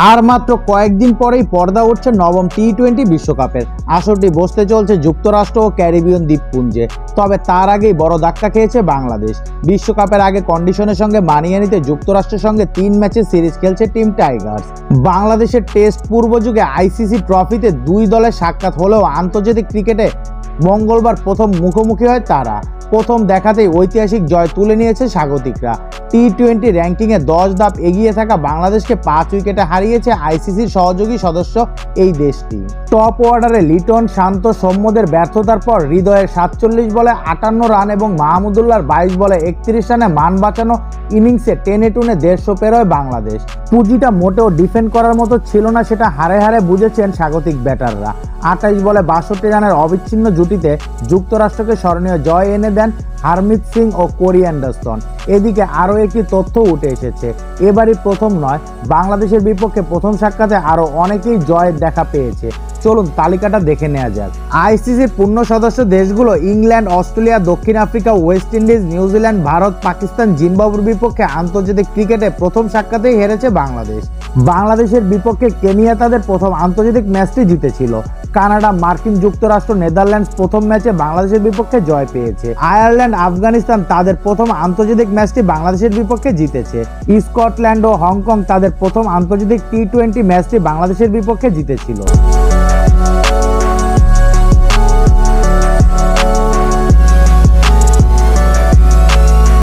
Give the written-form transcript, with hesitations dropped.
আর মাত্র কয়েকদিন পরেই পর্দা উঠছে নবম টি-20 বিশ্বকাপের। আসরটি বসতে চলছে যুক্তরাষ্ট্র ও ক্যারিবিয়ান দ্বীপপুঞ্জে। তবে তার আগেই বড় ধাক্কা খেয়েছে বাংলাদেশ। বিশ্বকাপের আগে কন্ডিশনের সঙ্গে মানিয়ে নিতে যুক্তরাষ্ট্রের সঙ্গে 3 ম্যাচের সিরিজ খেলছে টিম টাইগার্স। বাংলাদেশের টেস্ট পূর্বযুগে আইসিসি ট্রফিতে দুই দলের সাক্ষাৎ হলেও আন্তর্জাতিক ক্রিকেটে মঙ্গলবার প্রথম মুখোমুখি হয় তারা। প্রথম দেখাতেই ঐতিহাসিক জয় তুলে নিয়েছে স্বাগতিকরা। টি-20 র্যাঙ্কিংয়ে 10 ধাপ এগিয়ে থাকা বাংলাদেশকে 5 উইকেটে হারিয়েছে আইসিসির সহযোগী সদস্য এই দেশটি। টপ অর্ডারে লিটন, শান্ত, সৌম্যদের ব্যর্থতার পর হৃদয়ের 47 বলে 58 রান এবং মাহমুদুল্লাহর 22 বলে 31 রানে মান বাঁচানো ইনিংসে টেনে টুনে 150 পেরোয় বাংলাদেশ। পুঁজিটা মোটেও ডিফেন্ড করার মতো ছিল না, সেটা হারে হারে বুঝেছেন স্বাগতিক ব্যাটাররা। 28 বলে 62 রানের অবিচ্ছিন্ন জুটিতে যুক্তরাষ্ট্রকে স্মরণীয় জয় এনে দেন হারমিত সিং ও কোরি অ্যান্ডারসন। এদিকে আরও একটি তথ্য উঠে এসেছে, এবারই প্রথম নয়, বাংলাদেশের বিপক্ষে প্রথম সাক্ষাতে আরও অনেকেই জয়ের দেখা পেয়েছে। চলুন তালিকাটা দেখে নেওয়া যাক। আইসিসির পূর্ণ সদস্য দেশগুলো ইংল্যান্ড, অস্ট্রেলিয়া, দক্ষিণ Africa, West Indies, New Zealand, Bharat, Pakistan, জিম্বাবুয়ের বিপক্ষে আন্তর্জাতিক ক্রিকেটে প্রথম সাক্ষাতেই হেরেছে বাংলাদেশ। বাংলাদেশের বিপক্ষে কেনিয়া তাদের প্রথম আন্তর্জাতিক ম্যাচটি জিতেছিল। কানাডা, মার্কিন যুক্তরাষ্ট্র, নেদারল্যান্ডস প্রথম ম্যাচে বাংলাদেশের বিপক্ষে জয় পেয়েছে। আয়ারল্যান্ড, আফগানিস্তান তাদের প্রথম আন্তর্জাতিক ম্যাচটি বাংলাদেশের বিপক্ষে জিতেছে। স্কটল্যান্ড ও হংকং তাদের প্রথম আন্তর্জাতিক টি-20 ম্যাচটি বাংলাদেশের বিপক্ষে জিতেছিল।